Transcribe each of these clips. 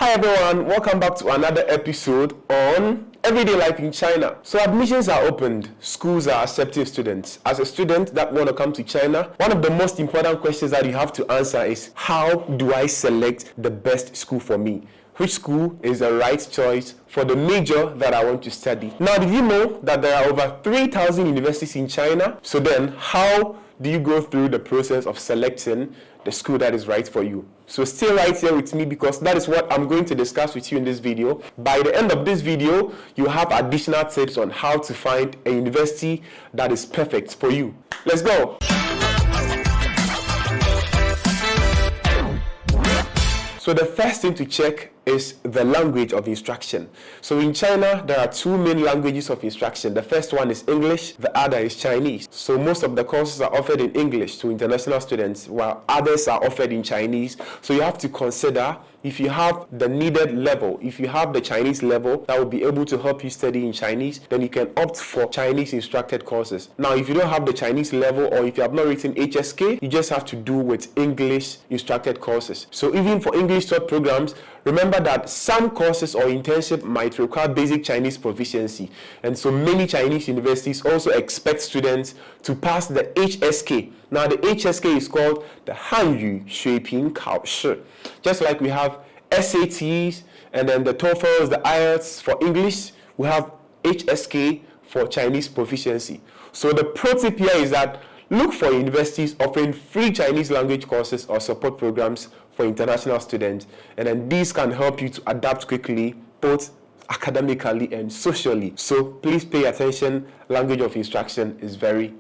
Hi everyone, welcome back to another episode on everyday life in China. So admissions are opened, schools are accepting students. As a student that want to come to China, one of the most important questions that you have to answer is, how do I select the best school for me? Which school is the right choice for the major that I want to study? Now, did you know that there are over 3,000 universities in China? So then, how do you go through the process of selecting the school that is right for you? So stay right here with me, because that is what I'm going to discuss with you in this video. By the end of this video, you have additional tips on how to find a university that is perfect for you. Let's go. So the first thing to check is the language of instruction. So in China, there are two main languages of instruction. The first one is English, the other is Chinese. So most of the courses are offered in English to international students, while others are offered in Chinese. So you have to consider if you have the needed level. If you have the Chinese level that will be able to help you study in Chinese, then you can opt for Chinese instructed courses. Now, if you don't have the Chinese level, or if you have not written HSK, you just have to do with English instructed courses. So even for English taught programs, remember that some courses or internship might require basic Chinese proficiency. And so many Chinese universities also expect students to pass the HSK. Now, the HSK is called the Hanyu Xueping Kaoshi. Just like we have SATs and then the TOEFLs, the IELTS for English, we have HSK for Chinese proficiency. So the pro tip here is that look for universities offering free Chinese language courses or support programs for international students, and then these can help you to adapt quickly, both academically and socially. So please pay attention. Language of instruction is very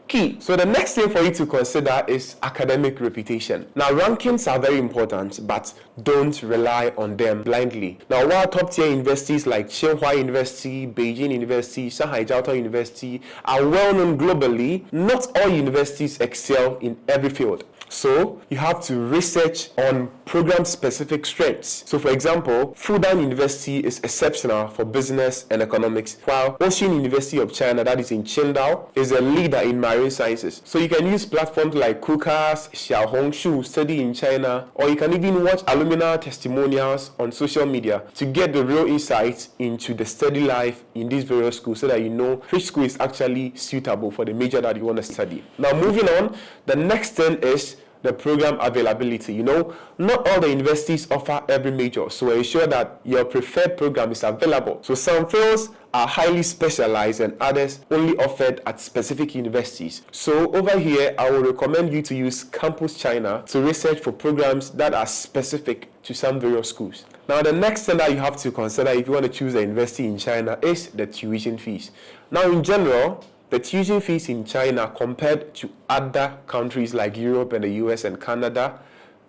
key. So the next thing for you to consider is academic reputation. Now, rankings are very important, but don't rely on them blindly. Now, while top tier universities like Tsinghua University, Beijing University, Shanghai Jiao Tong University are well known globally, not all universities excel in every field. So you have to research on program-specific strengths. So for example, Fudan University is exceptional for business and economics, while Ocean University of China, that is in Qingdao, is a leader in marine sciences. So you can use platforms like Kukas, Xiaohongshu, Study in China, or you can even watch alumni testimonials on social media to get the real insights into the study life in these various schools, so that you know which school is actually suitable for the major that you want to study. Now, moving on, the next thing is the program availability. You know, not all the universities offer every major, so ensure that your preferred program is available. So some fields are highly specialized and others only offered at specific universities. So over here, I will recommend you to use Campus China to research for programs that are specific to some various schools. Now, the next thing that you have to consider if you want to choose a university in China is the tuition fees. Now, in general, the tuition fees in China compared to other countries like Europe and the US and Canada,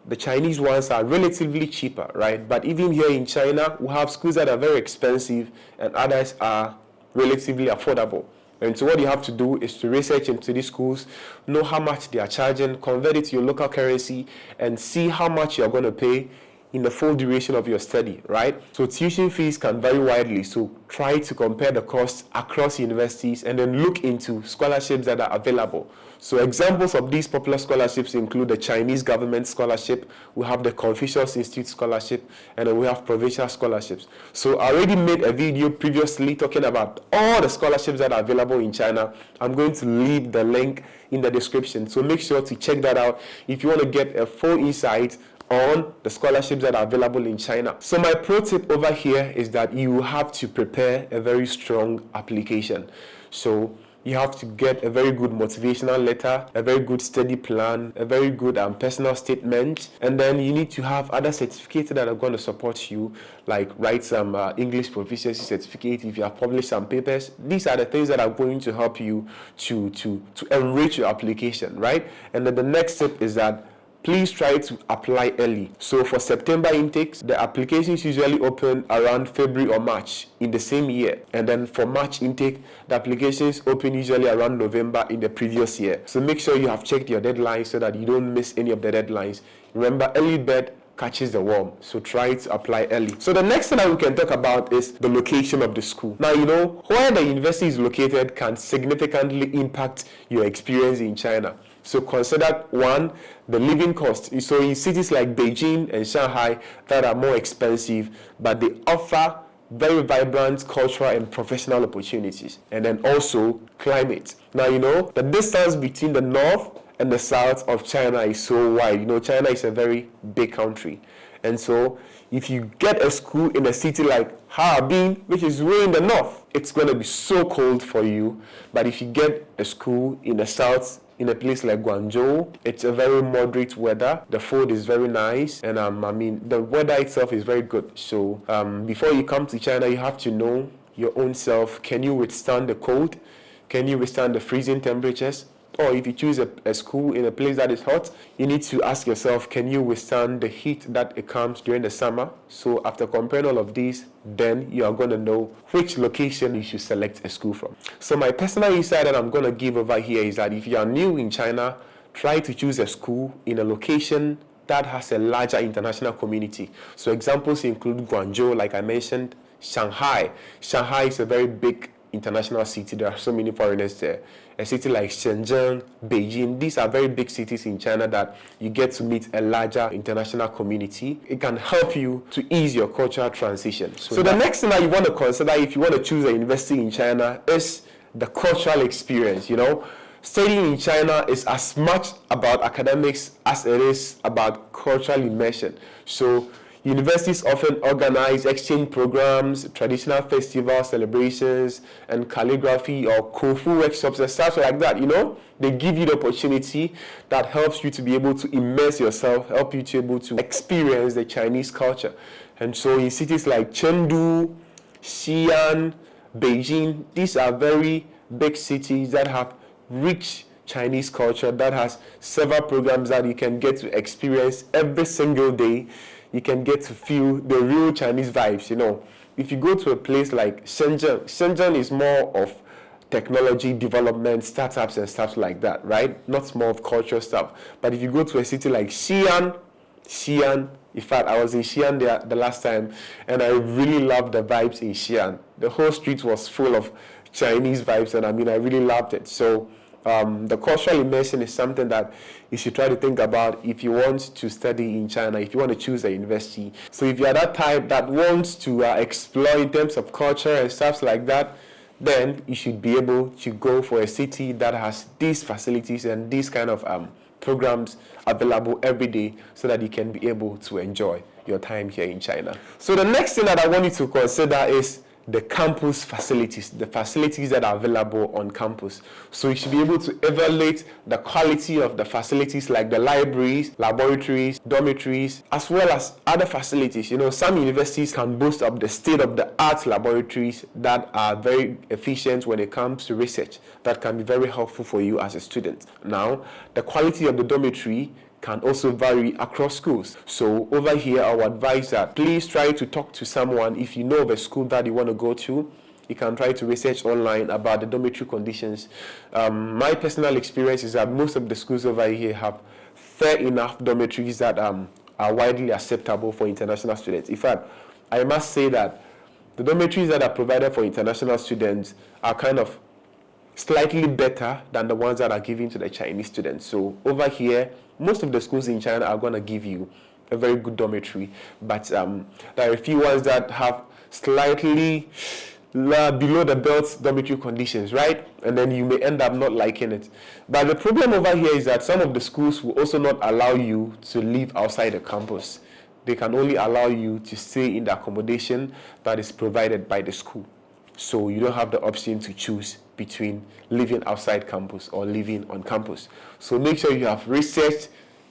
the Chinese ones are relatively cheaper, right? But even here in China, we have schools that are very expensive and others are relatively affordable. And so what you have to do is to research into these schools, know how much they are charging, convert it to your local currency, and see how much you're going to pay in the full duration of your study, right? So tuition fees can vary widely, so try to compare the costs across universities and then look into scholarships that are available. So examples of these popular scholarships include the Chinese government scholarship, we have the Confucius Institute scholarship, and then we have provincial scholarships. So I already made a video previously talking about all the scholarships that are available in China. I'm going to leave the link in the description, so make sure to check that out if you want to get a full insight on the scholarships that are available in China. So my pro tip over here is that you have to prepare a very strong application. So you have to get a very good motivational letter, a very good study plan, a very good personal statement, and then you need to have other certificates that are going to support you, like write some English proficiency certificate if you have published some papers. These are the things that are going to help you to enrich your application, right? And then the next step is that please try to apply early. So for September intakes, the applications usually open around February or March in the same year. And then for March intake, the applications open usually around November in the previous year. So make sure you have checked your deadlines so that you don't miss any of the deadlines. Remember, early bird catches the worm, so try to apply early. So the next thing that we can talk about is the location of the school. Now, you know, where the university is located can significantly impact your experience in China. So consider one, the living cost. So in cities like Beijing and Shanghai that are more expensive, but they offer very vibrant cultural and professional opportunities. And then also climate. Now, the distance between the north and the south of China is so wide. China is a very big country. And so if you get a school in a city like Harbin, which is way in the north, it's going to be so cold for you. But if you get a school in the south, in a place like Guangzhou, it's a very moderate weather. The food is very nice, and the weather itself is very good. So before you come to China, you have to know your own self. Can you withstand the cold? Can you withstand the freezing temperatures? Or if you choose a school in a place that is hot, you need to ask yourself, can you withstand the heat that it comes during the summer? So after comparing all of these, then you are going to know which location you should select a school from. So my personal insight that I'm going to give over here is that if you are new in China, try to choose a school in a location that has a larger international community. So examples include Guangzhou, like I mentioned, Shanghai. Shanghai is a very big international city. There are so many foreigners there. A city like Shenzhen, Beijing, these are very big cities in China that you get to meet a larger international community. It can help you to ease your cultural transition. So the next thing that you want to consider if you want to choose a university in China is the cultural experience. Studying in China is as much about academics as it is about cultural immersion. So universities often organize exchange programs, traditional festival celebrations, and calligraphy or Kung-Fu workshops and stuff like that. They give you the opportunity that helps you to be able to immerse yourself, help you to be able to experience the Chinese culture. And so in cities like Chengdu, Xi'an, Beijing, these are very big cities that have rich Chinese culture, that has several programs that you can get to experience every single day. You can get to feel the real Chinese vibes. If you go to a place like Shenzhen is more of technology development, startups and stuff like that, right? Not more of cultural stuff. But if you go to a city like Xi'an, in fact, I was in Xi'an there the last time, and I really loved the vibes in Xi'an. The whole street was full of Chinese vibes, and I really loved it. So the cultural immersion is something that you should try to think about if you want to study in China, if you want to choose a university. So if you are that type that wants to explore in terms of culture and stuff like that, then you should be able to go for a city that has these facilities and these kind of programs available every day so that you can be able to enjoy your time here in China. So the next thing that I want you to consider is the campus facilities, the facilities that are available on campus. So you should be able to evaluate the quality of the facilities like the libraries, laboratories, dormitories, as well as other facilities. Some universities can boast of the state-of-the-art laboratories that are very efficient when it comes to research. That can be very helpful for you as a student. Now, the quality of the dormitory can also vary across schools. So over here, I would advise that please try to talk to someone. If you know of a school that you want to go to, you can try to research online about the dormitory conditions. My personal experience is that most of the schools over here have fair enough dormitories that are widely acceptable for international students. In fact, I must say that the dormitories that are provided for international students are kind of slightly better than the ones that are given to the Chinese students. So over here, most of the schools in China are going to give you a very good dormitory, but there are a few ones that have slightly below the belt dormitory conditions, right? And then you may end up not liking it. But the problem over here is that some of the schools will also not allow you to live outside the campus. They can only allow you to stay in the accommodation that is provided by the school. So you don't have the option to choose between living outside campus or living on campus. So make sure you have researched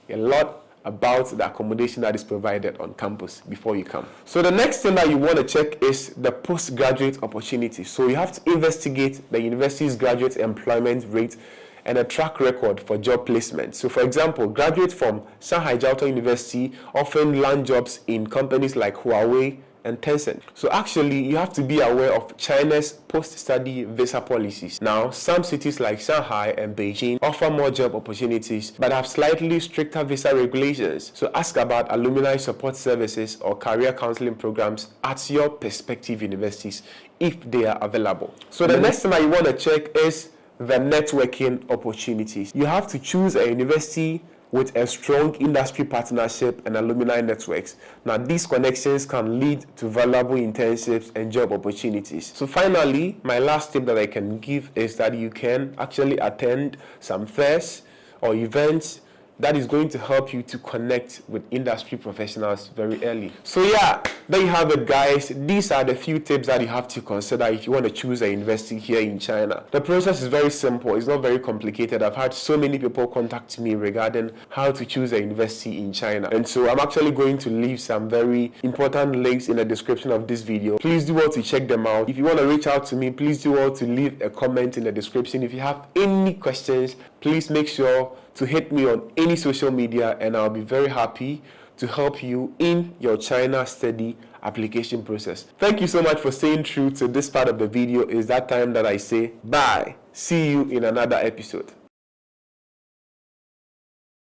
a lot about the accommodation that is provided on campus before you come. So the next thing that you want to check is the postgraduate opportunity. So you have to investigate the university's graduate employment rate and a track record for job placement. So for example, graduates from Shanghai Jiaotong University often land jobs in companies like Huawei and Tencent. So actually, you have to be aware of China's post-study visa policies. Now, some cities like Shanghai and Beijing offer more job opportunities but have slightly stricter visa regulations. So ask about alumni support services or career counseling programs at your prospective universities if they are available. So the next thing that you want to check is the networking opportunities. You have to choose a university with a strong industry partnership and alumni networks. Now, these connections can lead to valuable internships and job opportunities. So finally, my last tip that I can give is that you can actually attend some fairs or events that is going to help you to connect with industry professionals very early. So yeah, there you have it, guys. These are the few tips that you have to consider if you want to choose a university here in China. The process is very simple. It's not very complicated. I've had so many people contact me regarding how to choose a university in China. And so I'm actually going to leave some very important links in the description of this video. Please do well to check them out. If you want to reach out to me, please do well to leave a comment in the description. If you have any questions, please make sure to hit me on any social media, and I'll be very happy to help you in your China study application process. Thank you so much for staying true to this part of the video. It's that time that I say bye. See you in another episode.